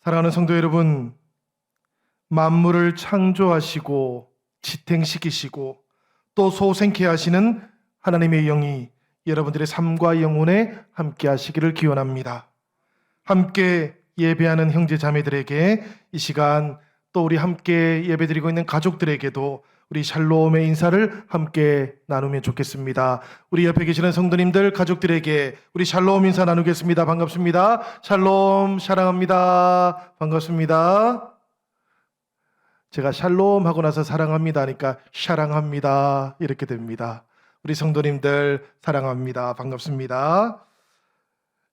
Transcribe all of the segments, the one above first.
사랑하는 성도 여러분, 만물을 창조하시고 지탱시키시고 또 소생케 하시는 하나님의 영이 여러분들의 삶과 영혼에 함께 하시기를 기원합니다. 함께 예배하는 형제 자매들에게 이 시간, 또 우리 함께 예배드리고 있는 가족들에게도 우리 샬롬의 인사를 함께 나누면 좋겠습니다. 우리 옆에 계시는 성도님들, 가족들에게 우리 샬롬 인사 나누겠습니다. 반갑습니다. 샬롬, 사랑합니다. 반갑습니다. 제가 샬롬 하고 나서 사랑합니다 하니까 샤랑합니다 이렇게 됩니다. 우리 성도님들 사랑합니다. 반갑습니다.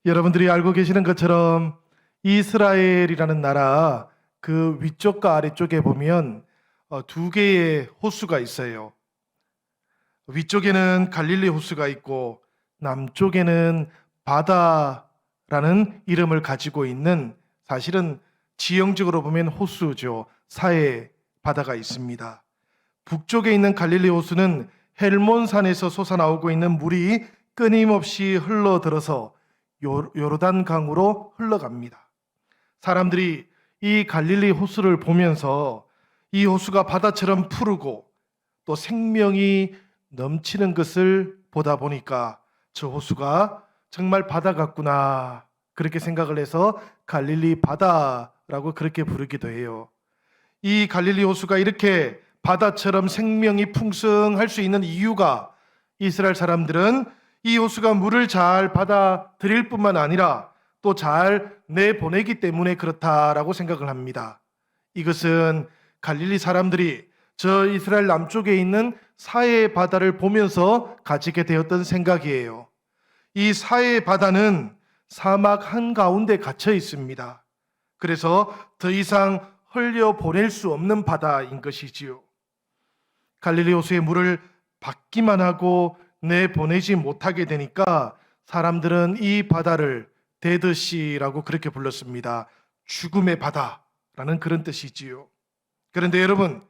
여러분들이 알고 계시는 것처럼 이스라엘이라는 나라 그 위쪽과 아래쪽에 보면 두 개의 호수가 있어요. 위쪽에는 갈릴리 호수가 있고 남쪽에는 바다라는 이름을 가지고 있는, 사실은 지형적으로 보면 호수죠. 사해 바다가 있습니다. 북쪽에 있는 갈릴리 호수는 헬몬산에서 솟아나오고 있는 물이 끊임없이 흘러들어서 요르단 강으로 흘러갑니다. 사람들이 이 갈릴리 호수를 보면서 이 호수가 바다처럼 푸르고 또 생명이 넘치는 것을 보다 보니까 저 호수가 정말 바다 같구나, 그렇게 생각을 해서 갈릴리 바다라고 그렇게 부르기도 해요. 이 갈릴리 호수가 이렇게 바다처럼 생명이 풍성할 수 있는 이유가, 이스라엘 사람들은 이 호수가 물을 잘 받아들일 뿐만 아니라 또 잘 내보내기 때문에 그렇다라고 생각을 합니다. 이것은 갈릴리 사람들이 저 이스라엘 남쪽에 있는 사해 바다를 보면서 가지게 되었던 생각이에요. 이 사해 바다는 사막 한가운데 갇혀 있습니다. 그래서 더 이상 흘려보낼 수 없는 바다인 것이지요. 갈릴리 호수의 물을 받기만 하고 내보내지 못하게 되니까 사람들은 이 바다를 데드시라고 그렇게 불렀습니다. 죽음의 바다라는 그런 뜻이지요. 그런데 여러분,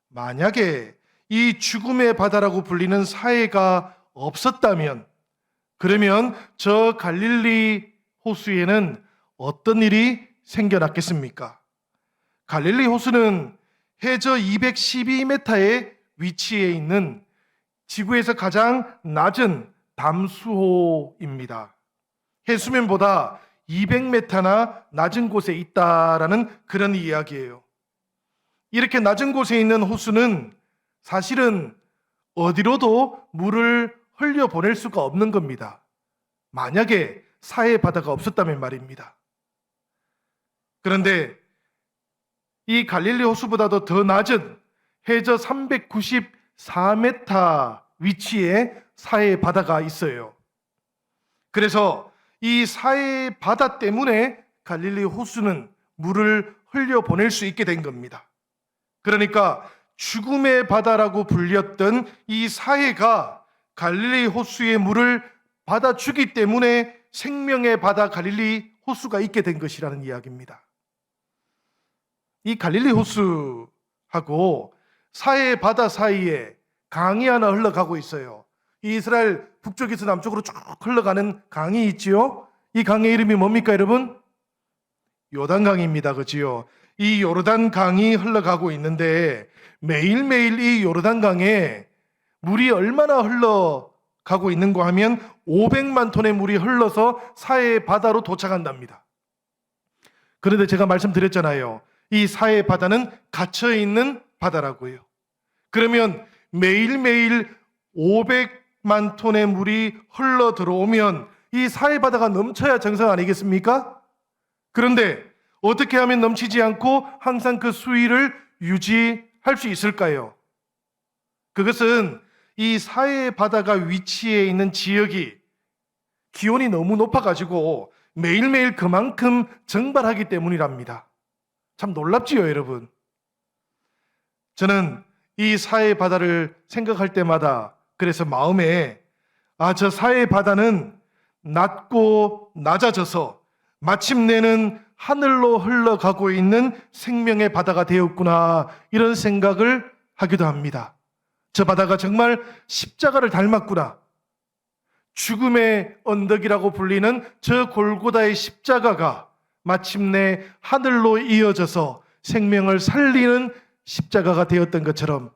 만약에 이 죽음의 바다라고 불리는 사해가 없었다면, 그러면 저 갈릴리 호수에는 어떤 일이 생겨났겠습니까? 갈릴리 호수는 해저 212m의 위치에 있는 지구에서 가장 낮은 담수호입니다. 해수면보다 200m나 낮은 곳에 있다라는 그런 이야기예요. 이렇게 낮은 곳에 있는 호수는 사실은 어디로도 물을 흘려보낼 수가 없는 겁니다. 만약에 사해 바다가 없었다면 말입니다. 그런데 이 갈릴리 호수보다도 더 낮은 해저 394m 위치에 사해 바다가 있어요. 그래서 이 사해 바다 때문에 갈릴리 호수는 물을 흘려보낼 수 있게 된 겁니다. 그러니까 죽음의 바다라고 불렸던 이 사해가 갈릴리 호수의 물을 받아주기 때문에 생명의 바다 갈릴리 호수가 있게 된 것이라는 이야기입니다. 이 갈릴리 호수하고 사해 바다 사이에 강이 하나 흘러가고 있어요. 이 이스라엘 북쪽에서 남쪽으로 쭉 흘러가는 강이 있지요. 이 강의 이름이 뭡니까 여러분? 요단강입니다. 그지요? 이 요르단 강이 흘러가고 있는데 매일매일 이 요르단 강에 물이 얼마나 흘러가고 있는가 하면 500만 톤의 물이 흘러서 사해 바다로 도착한답니다. 그런데 제가 말씀드렸잖아요. 이 사해 바다는 갇혀있는 바다라고요. 그러면 매일매일 500만 톤의 물이 흘러 들어오면 이 사해 바다가 넘쳐야 정상 아니겠습니까? 그런데 어떻게 하면 넘치지 않고 항상 그 수위를 유지할 수 있을까요? 그것은 이 사해 바다가 위치해 있는 지역이 기온이 너무 높아가지고 매일매일 그만큼 증발하기 때문이랍니다. 참 놀랍지요, 여러분. 저는 이 사해 바다를 생각할 때마다 그래서 마음에 저 사해 바다는 낮고 낮아져서 마침내는 하늘로 흘러가고 있는 생명의 바다가 되었구나, 이런 생각을 하기도 합니다. 저 바다가 정말 십자가를 닮았구나. 죽음의 언덕이라고 불리는 저 골고다의 십자가가 마침내 하늘로 이어져서 생명을 살리는 십자가가 되었던 것처럼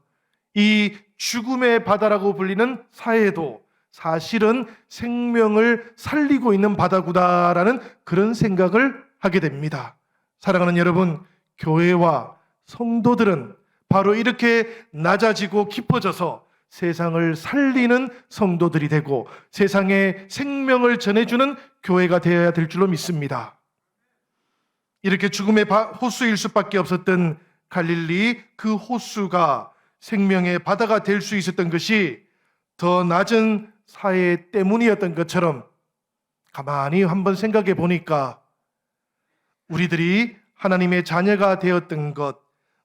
이 죽음의 바다라고 불리는 사해도 사실은 생명을 살리고 있는 바다구나라는 그런 생각을 하게 됩니다. 사랑하는 여러분, 교회와 성도들은 바로 이렇게 낮아지고 깊어져서 세상을 살리는 성도들이 되고 세상에 생명을 전해주는 교회가 되어야 될 줄로 믿습니다. 이렇게 죽음의 호수일 수밖에 없었던 갈릴리, 그 호수가 생명의 바다가 될 수 있었던 것이 더 낮은 사회 때문이었던 것처럼 가만히 한번 생각해 보니까 우리들이 하나님의 자녀가 되었던 것,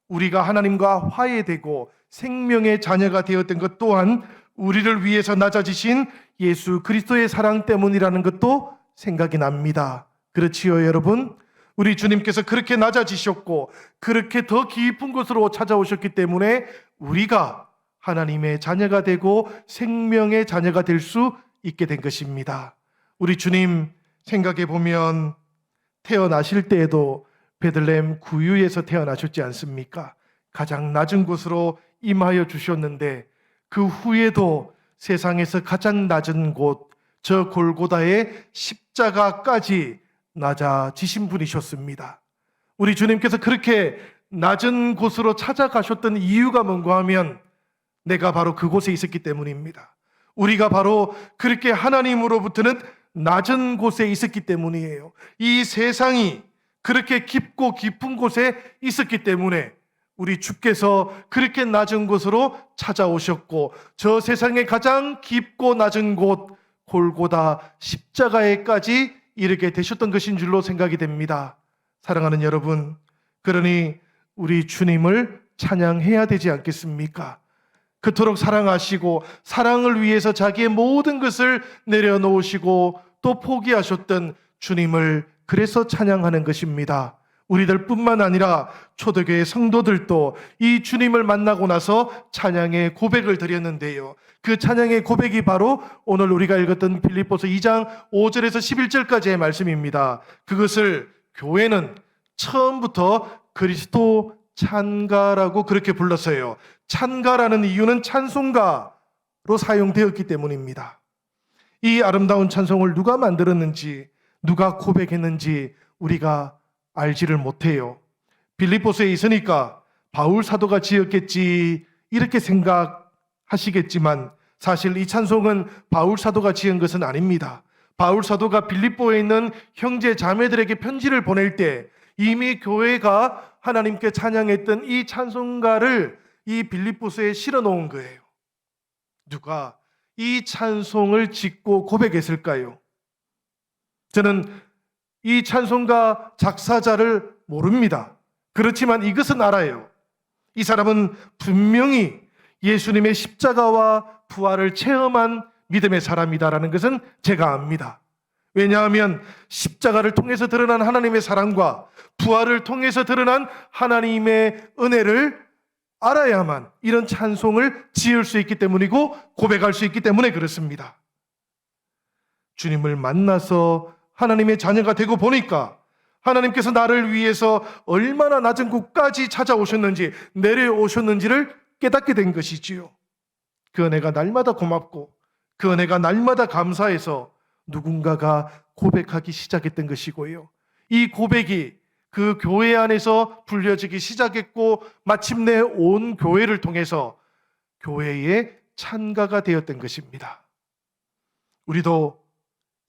우리가 하나님과 화해되고 생명의 자녀가 되었던 것 또한 우리를 위해서 낮아지신 예수 그리스도의 사랑 때문이라는 것도 생각이 납니다. 그렇지요, 여러분? 우리 주님께서 그렇게 낮아지셨고 그렇게 더 깊은 곳으로 찾아오셨기 때문에 우리가 하나님의 자녀가 되고 생명의 자녀가 될 수 있게 된 것입니다. 우리 주님 생각해 보면 태어나실 때에도 베들레헴 구유에서 태어나셨지 않습니까? 가장 낮은 곳으로 임하여 주셨는데 그 후에도 세상에서 가장 낮은 곳, 저 골고다의 십자가까지 낮아지신 분이셨습니다. 우리 주님께서 그렇게 낮은 곳으로 찾아가셨던 이유가 뭔가 하면 내가 바로 그곳에 있었기 때문입니다. 우리가 바로 그렇게 하나님으로부터는 낮은 곳에 있었기 때문이에요. 이 세상이 그렇게 깊고 깊은 곳에 있었기 때문에 우리 주께서 그렇게 낮은 곳으로 찾아오셨고 저 세상의 가장 깊고 낮은 곳 골고다 십자가에까지 이르게 되셨던 것인 줄로 생각이 됩니다. 사랑하는 여러분, 그러니 우리 주님을 찬양해야 되지 않겠습니까? 그토록 사랑하시고 사랑을 위해서 자기의 모든 것을 내려놓으시고 또 포기하셨던 주님을 그래서 찬양하는 것입니다. 우리들 뿐만 아니라 초대교회 성도들도 이 주님을 만나고 나서 찬양의 고백을 드렸는데요. 그 찬양의 고백이 바로 오늘 우리가 읽었던 빌립보서 2장 5절에서 11절까지의 말씀입니다. 그것을 교회는 처음부터 그리스도 찬가라고 그렇게 불렀어요. 찬가라는 이유는 찬송가로 사용되었기 때문입니다. 이 아름다운 찬송을 누가 만들었는지, 누가 고백했는지 우리가 알지를 못해요. 빌립보서에 있으니까 바울 사도가 지었겠지 이렇게 생각하시겠지만 사실 이 찬송은 바울 사도가 지은 것은 아닙니다. 바울 사도가 빌립보에 있는 형제 자매들에게 편지를 보낼 때 이미 교회가 하나님께 찬양했던 이 찬송가를 이 빌립보서에 실어 놓은 거예요. 누가 이 찬송을 짓고 고백했을까요? 저는 이 찬송가 작사자를 모릅니다. 그렇지만 이것은 알아요. 이 사람은 분명히 예수님의 십자가와 부활을 체험한 믿음의 사람이다라는 것은 제가 압니다. 왜냐하면 십자가를 통해서 드러난 하나님의 사랑과 부활을 통해서 드러난 하나님의 은혜를 알아야만 이런 찬송을 지을 수 있기 때문이고 고백할 수 있기 때문에 그렇습니다. 주님을 만나서 하나님의 자녀가 되고 보니까 하나님께서 나를 위해서 얼마나 낮은 곳까지 찾아오셨는지 내려오셨는지를 깨닫게 된 것이지요. 그 은혜가 날마다 고맙고 그 은혜가 날마다 감사해서 누군가가 고백하기 시작했던 것이고요. 이 고백이 그 교회 안에서 불려지기 시작했고 마침내 온 교회를 통해서 교회의 찬가가 되었던 것입니다. 우리도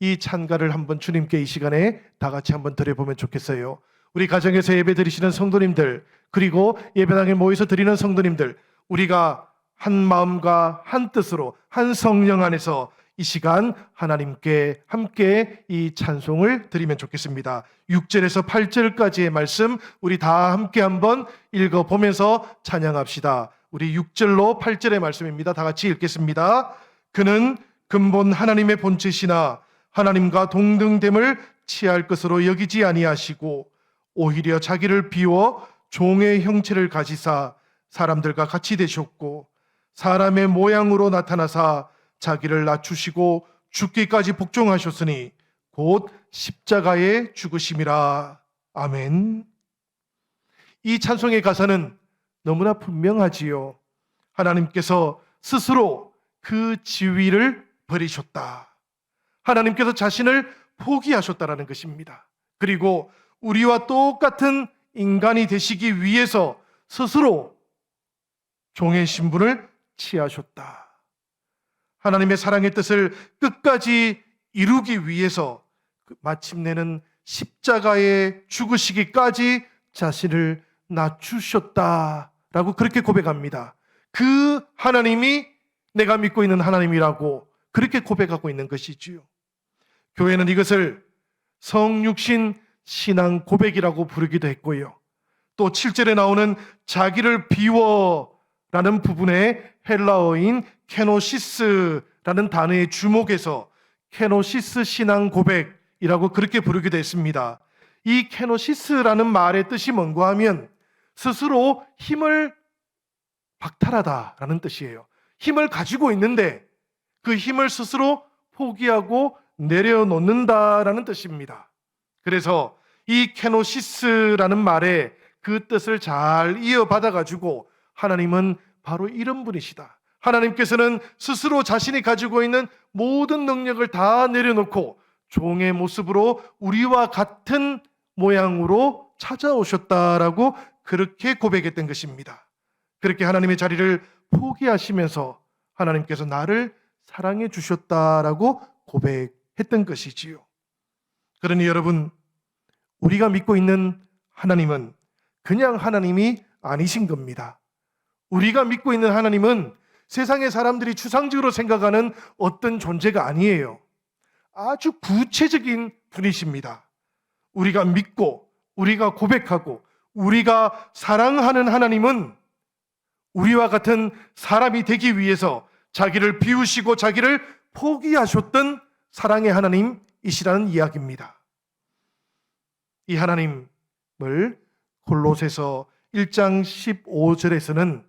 이 찬가를 한번 주님께 이 시간에 다 같이 한번 드려보면 좋겠어요. 우리 가정에서 예배 드리시는 성도님들, 그리고 예배당에 모여서 드리는 성도님들, 우리가 한 마음과 한 뜻으로 한 성령 안에서 이 시간 하나님께 함께 이 찬송을 드리면 좋겠습니다. 6절에서 8절까지의 말씀 우리 다 함께 한번 읽어보면서 찬양합시다. 우리 6절로 8절의 말씀입니다. 다 같이 읽겠습니다. 그는 근본 하나님의 본체시나 하나님과 동등됨을 취할 것으로 여기지 아니하시고 오히려 자기를 비워 종의 형체를 가지사 사람들과 같이 되셨고 사람의 모양으로 나타나사 자기를 낮추시고 죽기까지 복종하셨으니 곧 십자가에 죽으심이라. 아멘. 이 찬송의 가사는 너무나 분명하지요. 하나님께서 스스로 그 지위를 버리셨다. 하나님께서 자신을 포기하셨다라는 것입니다. 그리고 우리와 똑같은 인간이 되시기 위해서 스스로 종의 신분을 취하셨다. 하나님의 사랑의 뜻을 끝까지 이루기 위해서 마침내는 십자가에 죽으시기까지 자신을 낮추셨다라고 그렇게 고백합니다. 그 하나님이 내가 믿고 있는 하나님이라고 그렇게 고백하고 있는 것이지요. 교회는 이것을 성육신 신앙 고백이라고 부르기도 했고요. 또 7절에 나오는 자기를 비워라는 부분에 헬라어인 케노시스라는 단어의 주목해서 케노시스 신앙 고백이라고 그렇게 부르기도 했습니다. 이 케노시스라는 말의 뜻이 뭔가 하면 스스로 힘을 박탈하다라는 뜻이에요. 힘을 가지고 있는데 그 힘을 스스로 포기하고 내려놓는다라는 뜻입니다. 그래서 이 케노시스라는 말에 그 뜻을 잘 이어받아가지고 하나님은 바로 이런 분이시다. 하나님께서는 스스로 자신이 가지고 있는 모든 능력을 다 내려놓고 종의 모습으로 우리와 같은 모양으로 찾아오셨다라고 그렇게 고백했던 것입니다. 그렇게 하나님의 자리를 포기하시면서 하나님께서 나를 사랑해 주셨다라고 고백했던 것이지요. 그러니 여러분, 우리가 믿고 있는 하나님은 그냥 하나님이 아니신 겁니다. 우리가 믿고 있는 하나님은 세상의 사람들이 추상적으로 생각하는 어떤 존재가 아니에요. 아주 구체적인 분이십니다. 우리가 믿고 우리가 고백하고 우리가 사랑하는 하나님은 우리와 같은 사람이 되기 위해서 자기를 비우시고 자기를 포기하셨던 사랑의 하나님이시라는 이야기입니다. 이 하나님을 골로새서 1장 15절에서는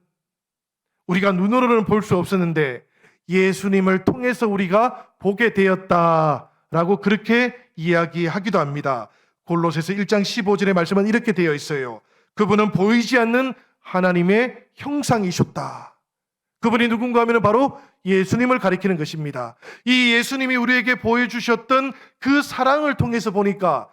우리가 눈으로는 볼 수 없었는데 예수님을 통해서 우리가 보게 되었다라고 그렇게 이야기하기도 합니다. 골로새서 1장 15절의 말씀은 이렇게 되어 있어요. 그분은 보이지 않는 하나님의 형상이셨다. 그분이 누군가 하면 바로 예수님을 가리키는 것입니다. 이 예수님이 우리에게 보여주셨던 그 사랑을 통해서 보니까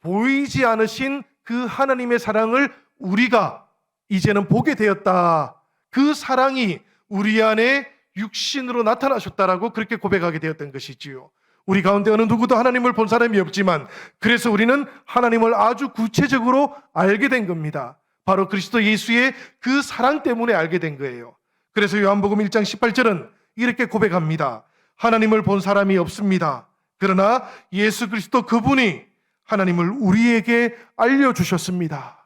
보이지 않으신 그 하나님의 사랑을 우리가 이제는 보게 되었다. 그 사랑이 우리 안에 육신으로 나타나셨다라고 그렇게 고백하게 되었던 것이지요. 우리 가운데 어느 누구도 하나님을 본 사람이 없지만 그래서 우리는 하나님을 아주 구체적으로 알게 된 겁니다. 바로 그리스도 예수의 그 사랑 때문에 알게 된 거예요. 그래서 요한복음 1장 18절은 이렇게 고백합니다. 하나님을 본 사람이 없습니다. 그러나 예수 그리스도 그분이 하나님을 우리에게 알려주셨습니다.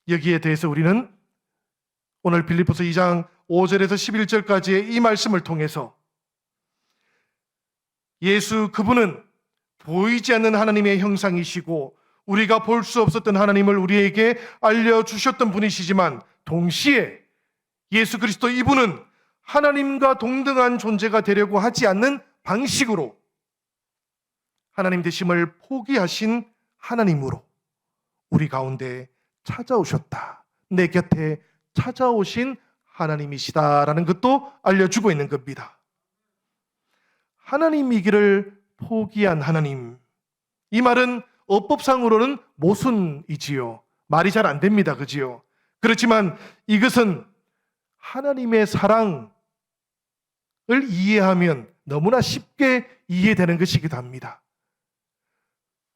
여기에 대해서 우리는 오늘 빌립보서 2장 5절에서 11절까지의 이 말씀을 통해서 예수 그분은 보이지 않는 하나님의 형상이시고 우리가 볼 수 없었던 하나님을 우리에게 알려주셨던 분이시지만 동시에 예수 그리스도 이분은 하나님과 동등한 존재가 되려고 하지 않는 방식으로 하나님 되심을 포기하신 하나님으로 우리 가운데 찾아오셨다. 내 곁에 찾아오신 하나님이시다라는 것도 알려주고 있는 겁니다. 하나님이기를 포기한 하나님. 이 말은 어법상으로는 모순이지요. 말이 잘 안 됩니다. 그지요? 그렇지만 이것은 하나님의 사랑을 이해하면 너무나 쉽게 이해되는 것이기도 합니다.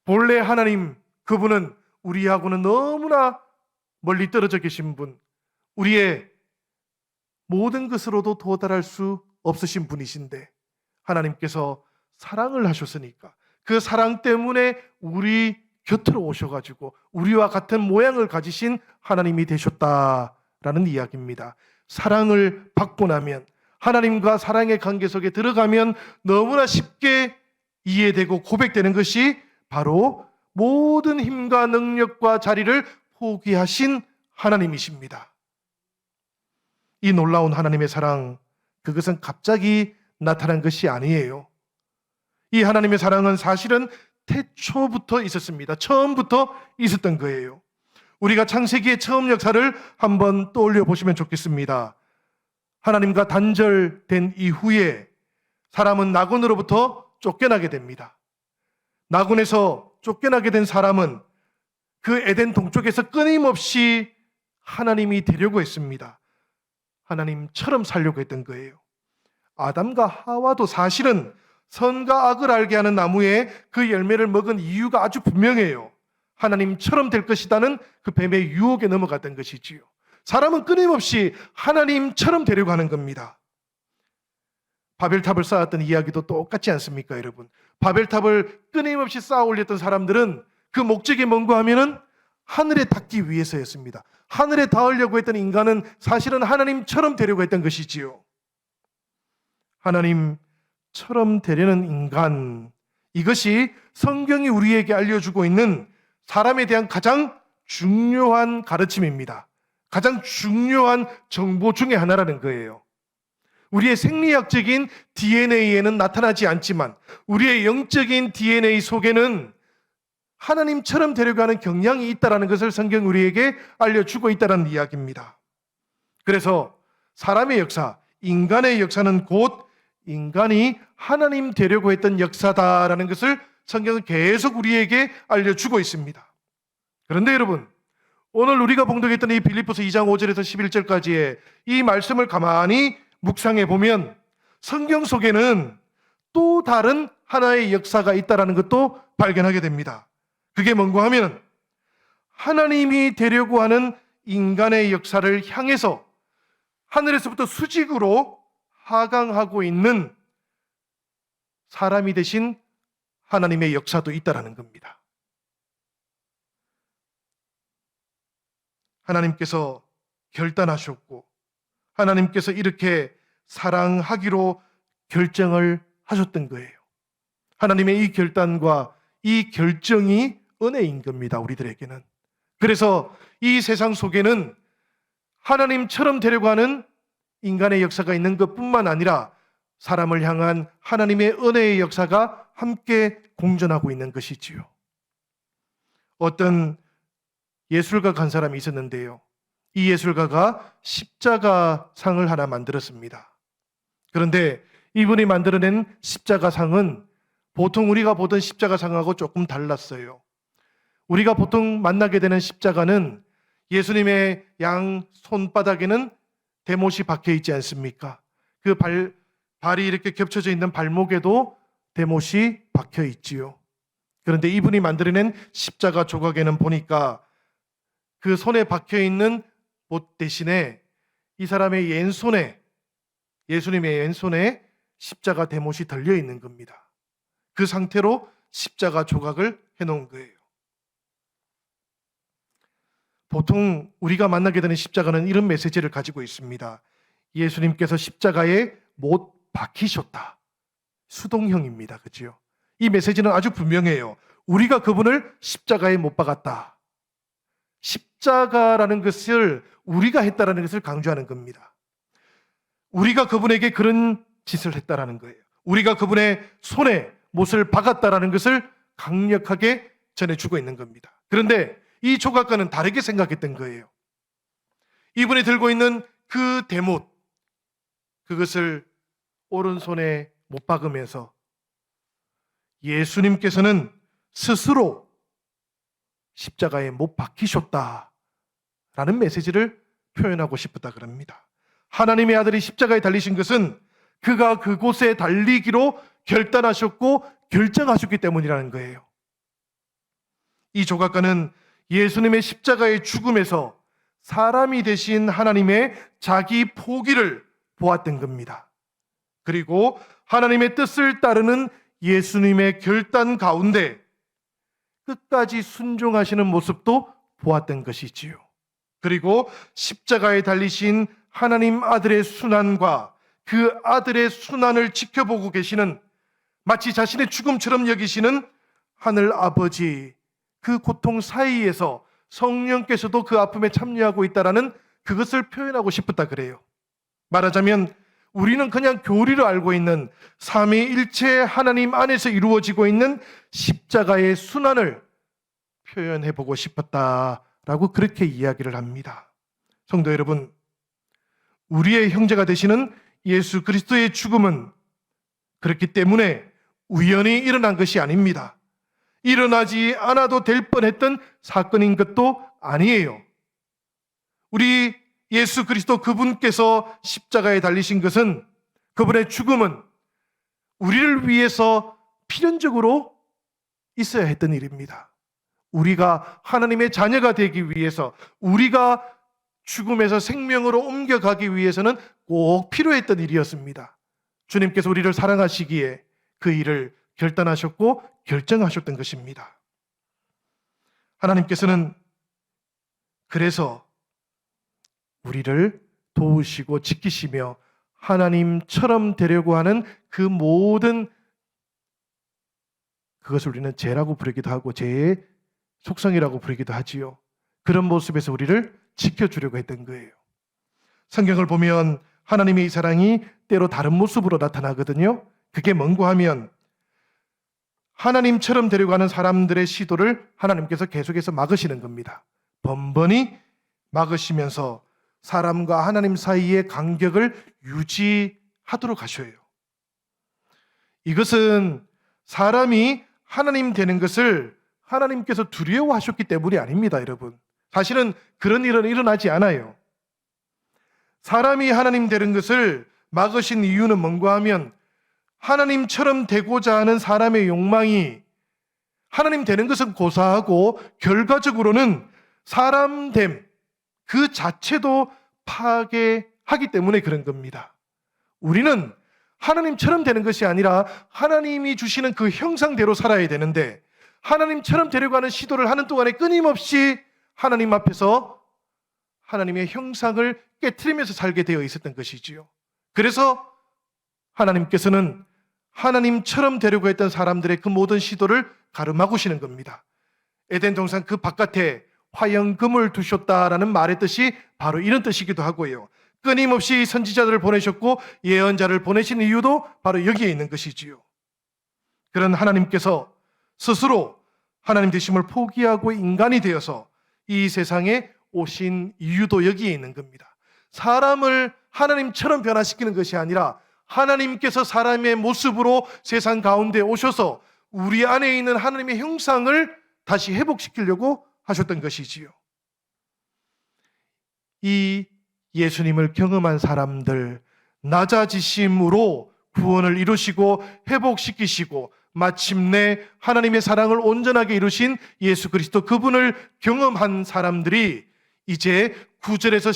본래 하나님, 그분은 우리하고는 너무나 멀리 떨어져 계신 분, 우리의 모든 것으로도 도달할 수 없으신 분이신데 하나님께서 사랑을 하셨으니까 그 사랑 때문에 우리 곁으로 오셔가지고 우리와 같은 모양을 가지신 하나님이 되셨다라는 이야기입니다. 사랑을 받고 나면, 하나님과 사랑의 관계 속에 들어가면 너무나 쉽게 이해되고 고백되는 것이 바로 모든 힘과 능력과 자리를 포기하신 하나님이십니다. 이 놀라운 하나님의 사랑, 그것은 갑자기 나타난 것이 아니에요. 이 하나님의 사랑은 사실은 태초부터 있었습니다. 처음부터 있었던 거예요. 우리가 창세기의 처음 역사를 한번 떠올려 보시면 좋겠습니다. 하나님과 단절된 이후에 사람은 나군으로부터 쫓겨나게 됩니다. 나군에서 쫓겨나게 된 사람은 그 에덴 동쪽에서 끊임없이 하나님이 되려고 했습니다. 하나님처럼 살려고 했던 거예요. 아담과 하와도 사실은 선과 악을 알게 하는 나무의 그 열매를 먹은 이유가 아주 분명해요. 하나님처럼 될 것이라는 그 뱀의 유혹에 넘어갔던 것이지요. 사람은 끊임없이 하나님처럼 되려고 하는 겁니다. 바벨탑을 쌓았던 이야기도 똑같지 않습니까, 여러분? 바벨탑을 끊임없이 쌓아 올렸던 사람들은 그 목적이 뭔가 하면은 하늘에 닿기 위해서였습니다. 하늘에 닿으려고 했던 인간은 사실은 하나님처럼 되려고 했던 것이지요. 하나님처럼 되려는 인간, 이것이 성경이 우리에게 알려주고 있는 사람에 대한 가장 중요한 가르침입니다. 가장 중요한 정보 중에 하나라는 거예요. 우리의 생리학적인 DNA에는 나타나지 않지만 우리의 영적인 DNA 속에는 하나님처럼 되려고 하는 경향이 있다는 것을 성경이 우리에게 알려주고 있다는 이야기입니다. 그래서 사람의 역사, 인간의 역사는 곧 인간이 하나님 되려고 했던 역사다라는 것을 성경은 계속 우리에게 알려주고 있습니다. 그런데 여러분, 오늘 우리가 봉독했던 이 빌립보서 2장 5절에서 11절까지의 이 말씀을 가만히 묵상해 보면 성경 속에는 또 다른 하나의 역사가 있다는 것도 발견하게 됩니다. 그게 뭔가 하면 하나님이 되려고 하는 인간의 역사를 향해서 하늘에서부터 수직으로 하강하고 있는 사람이 되신 하나님의 역사도 있다는 겁니다. 하나님께서 결단하셨고 하나님께서 이렇게 사랑하기로 결정을 하셨던 거예요. 하나님의 이 결단과 이 결정이 은혜인 겁니다, 우리들에게는. 그래서 이 세상 속에는 하나님처럼 되려고 하는 인간의 역사가 있는 것뿐만 아니라 사람을 향한 하나님의 은혜의 역사가 함께 공존하고 있는 것이지요. 어떤 예술가 간 사람이 있었는데요. 이 예술가가 십자가상을 하나 만들었습니다. 그런데 이분이 만들어낸 십자가상은 보통 우리가 보던 십자가상하고 조금 달랐어요. 우리가 보통 만나게 되는 십자가는 예수님의 양 손바닥에는 대못이 박혀 있지 않습니까? 그 발이 이렇게 겹쳐져 있는 발목에도 대못이 박혀 있지요. 그런데 이분이 만들어낸 십자가 조각에는 보니까 그 손에 박혀 있는 못 대신에 이 사람의 왼손에, 예수님의 왼손에 십자가 대못이 들려 있는 겁니다. 그 상태로 십자가 조각을 해놓은 거예요. 보통 우리가 만나게 되는 십자가는 이런 메시지를 가지고 있습니다. 예수님께서 십자가에 못 박히셨다. 수동형입니다. 그렇죠? 이 메시지는 아주 분명해요. 우리가 그분을 십자가에 못 박았다. 십자가라는 것을 우리가 했다라는 것을 강조하는 겁니다. 우리가 그분에게 그런 짓을 했다라는 거예요. 우리가 그분의 손에 못을 박았다라는 것을 강력하게 전해주고 있는 겁니다. 그런데 이 조각가는 다르게 생각했던 거예요. 이분이 들고 있는 그 대못, 그것을 오른손에 못 박으면서 예수님께서는 스스로 십자가에 못 박히셨다라는 메시지를 표현하고 싶었다 그럽니다. 하나님의 아들이 십자가에 달리신 것은 그가 그곳에 달리기로 결단하셨고 결정하셨기 때문이라는 거예요. 이 조각가는 예수님의 십자가의 죽음에서 사람이 되신 하나님의 자기 포기를 보았던 겁니다. 그리고 하나님의 뜻을 따르는 예수님의 결단 가운데 끝까지 순종하시는 모습도 보았던 것이지요. 그리고 십자가에 달리신 하나님 아들의 순환과 그 아들의 순환을 지켜보고 계시는, 마치 자신의 죽음처럼 여기시는 하늘 아버지, 그 고통 사이에서 성령께서도 그 아픔에 참여하고 있다라는 그것을 표현하고 싶었다 그래요. 말하자면 우리는 그냥 교리로 알고 있는 삼위일체 하나님 안에서 이루어지고 있는 십자가의 순환을 표현해 보고 싶었다라고 그렇게 이야기를 합니다. 성도 여러분, 우리의 형제가 되시는 예수 그리스도의 죽음은 그렇기 때문에 우연히 일어난 것이 아닙니다. 일어나지 않아도 될 뻔했던 사건인 것도 아니에요. 우리 예수 그리스도 그분께서 십자가에 달리신 것은, 그분의 죽음은 우리를 위해서 필연적으로 있어야 했던 일입니다. 우리가 하나님의 자녀가 되기 위해서, 우리가 죽음에서 생명으로 옮겨가기 위해서는 꼭 필요했던 일이었습니다. 주님께서 우리를 사랑하시기에 그 일을 결단하셨고 결정하셨던 것입니다. 하나님께서는 그래서 우리를 도우시고 지키시며 하나님처럼 되려고 하는 그 모든, 그것을 우리는 죄라고 부르기도 하고 죄의 속성이라고 부르기도 하지요. 그런 모습에서 우리를 지켜주려고 했던 거예요. 성경을 보면 하나님의 이 사랑이 때로 다른 모습으로 나타나거든요. 그게 뭔고 하면, 하나님처럼 되려고 하는 사람들의 시도를 하나님께서 계속해서 막으시는 겁니다. 번번이 막으시면서 사람과 하나님 사이의 간격을 유지하도록 하셔요. 이것은 사람이 하나님 되는 것을 하나님께서 두려워하셨기 때문이 아닙니다, 여러분. 사실은 그런 일은 일어나지 않아요. 사람이 하나님 되는 것을 막으신 이유는 뭔가 하면, 하나님처럼 되고자 하는 사람의 욕망이, 하나님 되는 것은 고사하고 결과적으로는 사람됨 그 자체도 파괴하기 때문에 그런 겁니다. 우리는 하나님처럼 되는 것이 아니라 하나님이 주시는 그 형상대로 살아야 되는데, 하나님처럼 되려고 하는 시도를 하는 동안에 끊임없이 하나님 앞에서 하나님의 형상을 깨트리면서 살게 되어 있었던 것이지요. 그래서 하나님께서는 하나님처럼 되려고 했던 사람들의 그 모든 시도를 가름막으시는 겁니다. 에덴 동산 그 바깥에 화영금을 두셨다라는 말의 뜻이 바로 이런 뜻이기도 하고요. 끊임없이 선지자들을 보내셨고 예언자를 보내신 이유도 바로 여기에 있는 것이지요. 그런 하나님께서 스스로 하나님 되심을 포기하고 인간이 되어서 이 세상에 오신 이유도 여기에 있는 겁니다. 사람을 하나님처럼 변화시키는 것이 아니라 하나님께서 사람의 모습으로 세상 가운데 오셔서 우리 안에 있는 하나님의 형상을 다시 회복시키려고 하셨던 것이지요. 이 예수님을 경험한 사람들, 낮아지심으로 구원을 이루시고 회복시키시고 마침내 하나님의 사랑을 온전하게 이루신 예수 그리스도 그분을 경험한 사람들이 이제 9절에서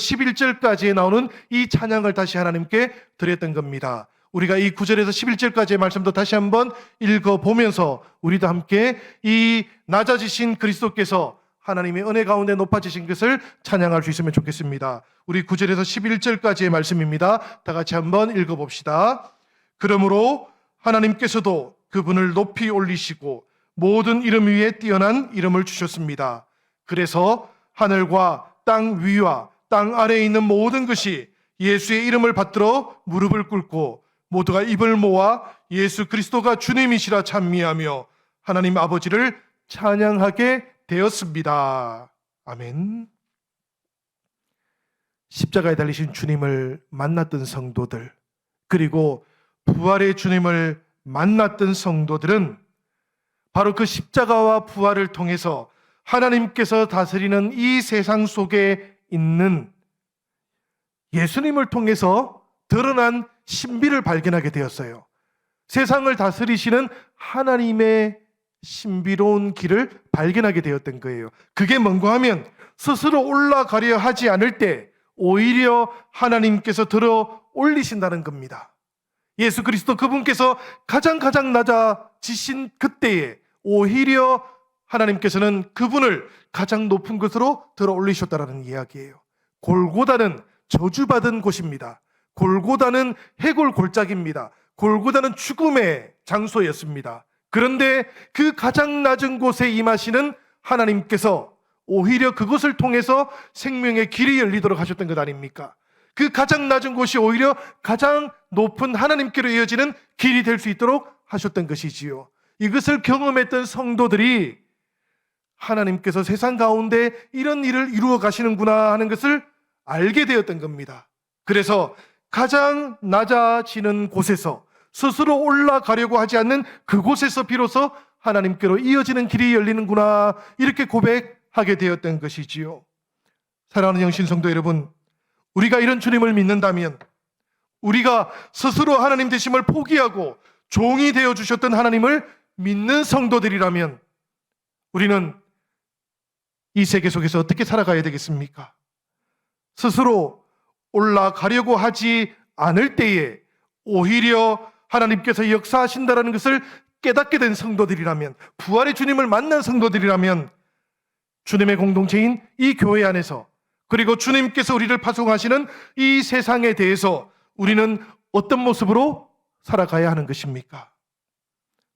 11절까지에 나오는 이 찬양을 다시 하나님께 드렸던 겁니다. 우리가 이 9절에서 11절까지의 말씀도 다시 한번 읽어보면서 우리도 함께 이 낮아지신 그리스도께서 하나님의 은혜 가운데 높아지신 것을 찬양할 수 있으면 좋겠습니다. 우리 9절에서 11절까지의 말씀입니다. 다 같이 한번 읽어봅시다. 그러므로 하나님께서도 그분을 높이 올리시고 모든 이름 위에 뛰어난 이름을 주셨습니다. 그래서 하늘과 땅 위와 땅 아래에 있는 모든 것이 예수의 이름을 받들어 무릎을 꿇고 모두가 입을 모아 예수 그리스도가 주님이시라 찬미하며 하나님 아버지를 찬양하게 되었습니다. 아멘. 십자가에 달리신 주님을 만났던 성도들, 그리고 부활의 주님을 만났던 성도들은 바로 그 십자가와 부활을 통해서 하나님께서 다스리는 이 세상 속에 있는 예수님을 통해서 드러난 신비를 발견하게 되었어요. 세상을 다스리시는 하나님의 신비로운 길을 발견하게 되었던 거예요. 그게 뭔가 하면 스스로 올라가려 하지 않을 때 오히려 하나님께서 들어 올리신다는 겁니다. 예수 그리스도 그분께서 가장 낮아지신 그때에 오히려 하나님께서는 그분을 가장 높은 곳으로 들어 올리셨다는 이야기예요. 골고다는 저주받은 곳입니다. 골고다는 해골 골짜기입니다. 골고다는 죽음의 장소였습니다. 그런데 그 가장 낮은 곳에 임하시는 하나님께서 오히려 그것을 통해서 생명의 길이 열리도록 하셨던 것 아닙니까? 그 가장 낮은 곳이 오히려 가장 높은 하나님께로 이어지는 길이 될 수 있도록 하셨던 것이지요. 이것을 경험했던 성도들이 하나님께서 세상 가운데 이런 일을 이루어 가시는구나 하는 것을 알게 되었던 겁니다. 그래서 가장 낮아지는 곳에서 스스로 올라가려고 하지 않는 그곳에서 비로소 하나님께로 이어지는 길이 열리는구나, 이렇게 고백하게 되었던 것이지요. 사랑하는 영신성도 여러분, 우리가 이런 주님을 믿는다면, 우리가 스스로 하나님 되심을 포기하고 종이 되어주셨던 하나님을 믿는 성도들이라면 우리는 이 세계 속에서 어떻게 살아가야 되겠습니까? 스스로 올라가려고 하지 않을 때에 오히려 하나님께서 역사하신다는 것을 깨닫게 된 성도들이라면, 부활의 주님을 만난 성도들이라면 주님의 공동체인 이 교회 안에서, 그리고 주님께서 우리를 파송하시는 이 세상에 대해서 우리는 어떤 모습으로 살아가야 하는 것입니까?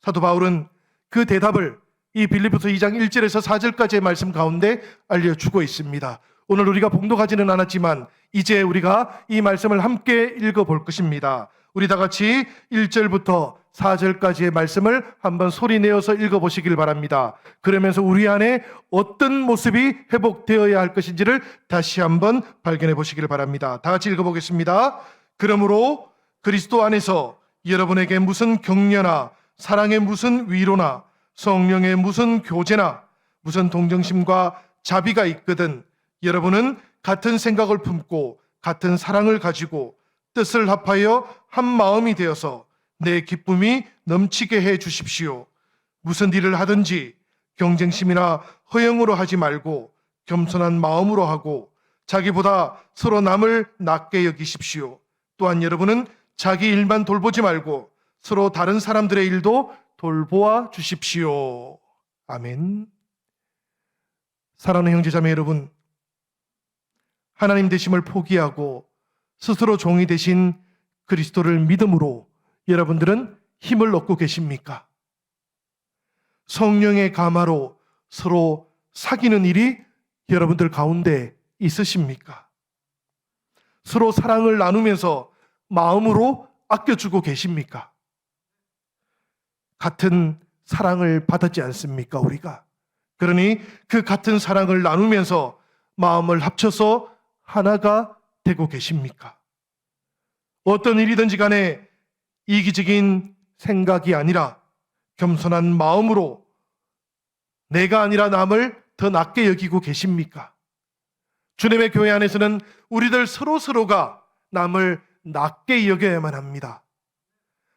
사도 바울은 그 대답을 이 빌립보서 2장 1절에서 4절까지의 말씀 가운데 알려주고 있습니다. 오늘 우리가 봉독하지는 않았지만 이제 우리가 이 말씀을 함께 읽어볼 것입니다. 우리 다 같이 1절부터 4절까지의 말씀을 한번 소리내어서 읽어보시길 바랍니다. 그러면서 우리 안에 어떤 모습이 회복되어야 할 것인지를 다시 한번 발견해 보시길 바랍니다. 다 같이 읽어보겠습니다. 그러므로 그리스도 안에서 여러분에게 무슨 격려나 사랑의 무슨 위로나 성령의 무슨 교제나 무슨 동정심과 자비가 있거든 여러분은 같은 생각을 품고 같은 사랑을 가지고 뜻을 합하여 한 마음이 되어서 내 기쁨이 넘치게 해 주십시오. 무슨 일을 하든지 경쟁심이나 허영으로 하지 말고 겸손한 마음으로 하고 자기보다 서로 남을 낮게 여기십시오. 또한 여러분은 자기 일만 돌보지 말고 서로 다른 사람들의 일도 돌보아 주십시오. 아멘. 사랑하는 형제자매 여러분, 하나님 되심을 포기하고 스스로 종이 되신 그리스도를 믿음으로 여러분들은 힘을 얻고 계십니까? 성령의 감화로 서로 사귀는 일이 여러분들 가운데 있으십니까? 서로 사랑을 나누면서 마음으로 아껴주고 계십니까? 같은 사랑을 받았지 않습니까, 우리가? 그러니 그 같은 사랑을 나누면서 마음을 합쳐서 하나가 되고 계십니까? 어떤 일이든지 간에 이기적인 생각이 아니라 겸손한 마음으로 내가 아니라 남을 더 낮게 여기고 계십니까? 주님의 교회 안에서는 우리들 서로가 남을 낮게 여겨야만 합니다.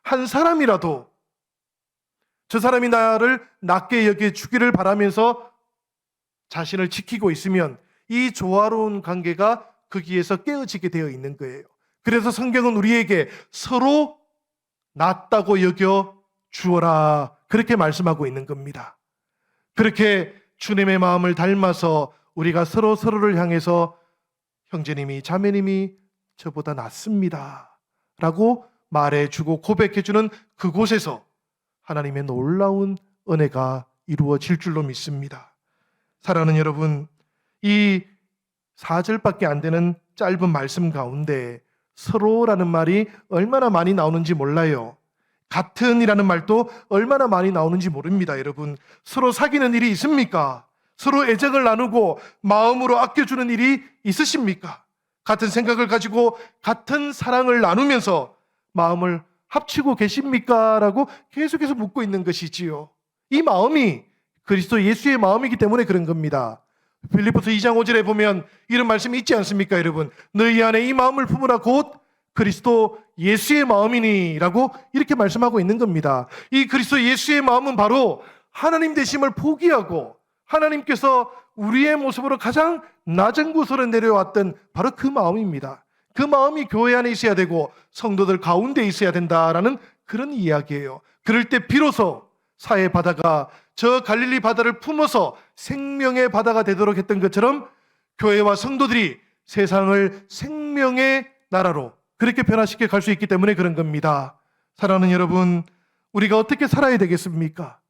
한 사람이라도 저 사람이 나를 낮게 여겨주기를 바라면서 자신을 지키고 있으면 이 조화로운 관계가 거기에서 깨어지게 되어 있는 거예요. 그래서 성경은 우리에게 서로 낮다고 여겨 주어라, 그렇게 말씀하고 있는 겁니다. 그렇게 주님의 마음을 닮아서 우리가 서로를 향해서 형제님이 자매님이 저보다 낫습니다 라고 말해주고 고백해주는 그곳에서 하나님의 놀라운 은혜가 이루어질 줄로 믿습니다. 사랑하는 여러분, 이 4절밖에 안 되는 짧은 말씀 가운데 서로라는 말이 얼마나 많이 나오는지 몰라요. 같은이라는 말도 얼마나 많이 나오는지 모릅니다. 여러분, 서로 사귀는 일이 있습니까? 서로 애정을 나누고 마음으로 아껴주는 일이 있으십니까? 같은 생각을 가지고 같은 사랑을 나누면서 마음을 합치고 계십니까? 라고 계속해서 묻고 있는 것이지요. 이 마음이 그리스도 예수의 마음이기 때문에 그런 겁니다. 빌립보서 2장 5절에 보면 이런 말씀이 있지 않습니까, 여러분? 너희 안에 이 마음을 품으라 곧 그리스도 예수의 마음이니 라고 이렇게 말씀하고 있는 겁니다. 이 그리스도 예수의 마음은 바로 하나님 되심을 포기하고 하나님께서 우리의 모습으로 가장 낮은 곳으로 내려왔던 바로 그 마음입니다. 그 마음이 교회 안에 있어야 되고 성도들 가운데 있어야 된다라는 그런 이야기예요. 그럴 때 비로소 사해 바다가 저 갈릴리 바다를 품어서 생명의 바다가 되도록 했던 것처럼 교회와 성도들이 세상을 생명의 나라로 그렇게 변화시켜 갈 수 있기 때문에 그런 겁니다. 사랑하는 여러분, 우리가 어떻게 살아야 되겠습니까?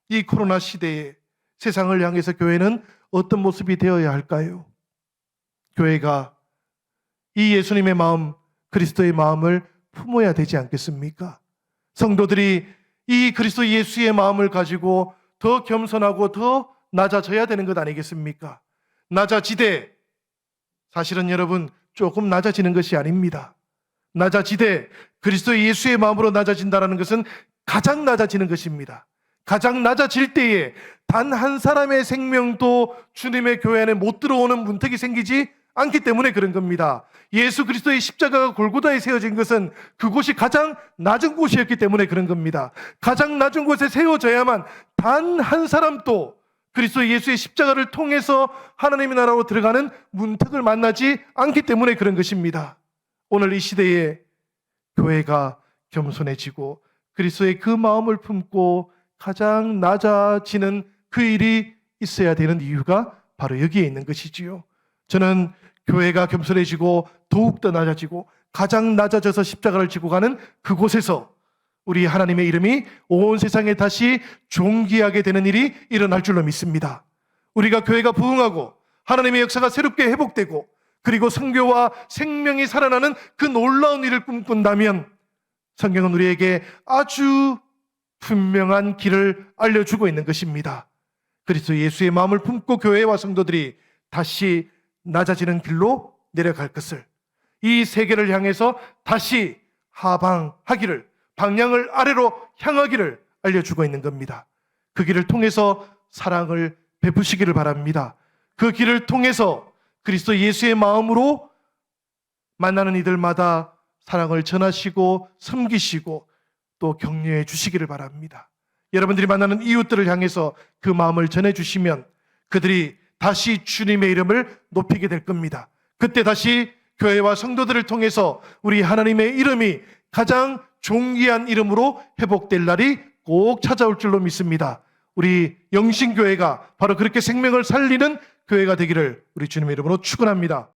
이 코로나 시대에 세상을 향해서 교회는 어떤 모습이 되어야 할까요? 교회가 이 예수님의 마음, 그리스도의 마음을 품어야 되지 않겠습니까? 성도들이 이 그리스도 예수의 마음을 가지고 더 겸손하고 더 낮아져야 되는 것 아니겠습니까? 낮아지되, 사실은 여러분 조금 낮아지는 것이 아닙니다. 낮아지되 그리스도 예수의 마음으로 낮아진다는 것은 가장 낮아지는 것입니다. 가장 낮아질 때에 단 한 사람의 생명도 주님의 교회 안에 못 들어오는 문턱이 생기지 않기 때문에 그런 겁니다. 예수 그리스도의 십자가가 골고다에 세워진 것은 그곳이 가장 낮은 곳이었기 때문에 그런 겁니다. 가장 낮은 곳에 세워져야만 단 한 사람도 그리스도 예수의 십자가를 통해서 하나님의 나라로 들어가는 문턱을 만나지 않기 때문에 그런 것입니다. 오늘 이 시대에 교회가 겸손해지고 그리스도의 그 마음을 품고 가장 낮아지는 그 일이 있어야 되는 이유가 바로 여기에 있는 것이지요. 저는 교회가 겸손해지고 더욱더 낮아지고 가장 낮아져서 십자가를 지고 가는 그곳에서 우리 하나님의 이름이 온 세상에 다시 존귀하게 되는 일이 일어날 줄로 믿습니다. 우리가 교회가 부흥하고 하나님의 역사가 새롭게 회복되고 그리고 성교와 생명이 살아나는 그 놀라운 일을 꿈꾼다면 성경은 우리에게 아주 분명한 길을 알려주고 있는 것입니다. 그리스도 예수의 마음을 품고 교회와 성도들이 다시 낮아지는 길로 내려갈 것을, 이 세계를 향해서 다시 하방하기를, 방향을 아래로 향하기를 알려주고 있는 겁니다. 그 길을 통해서 사랑을 베푸시기를 바랍니다. 그 길을 통해서 그리스도 예수의 마음으로 만나는 이들마다 사랑을 전하시고 섬기시고 또 격려해 주시기를 바랍니다. 여러분들이 만나는 이웃들을 향해서 그 마음을 전해주시면 그들이 다시 주님의 이름을 높이게 될 겁니다. 그때 다시 교회와 성도들을 통해서 우리 하나님의 이름이 가장 존귀한 이름으로 회복될 날이 꼭 찾아올 줄로 믿습니다. 우리 영신교회가 바로 그렇게 생명을 살리는 교회가 되기를 우리 주님의 이름으로 축원합니다.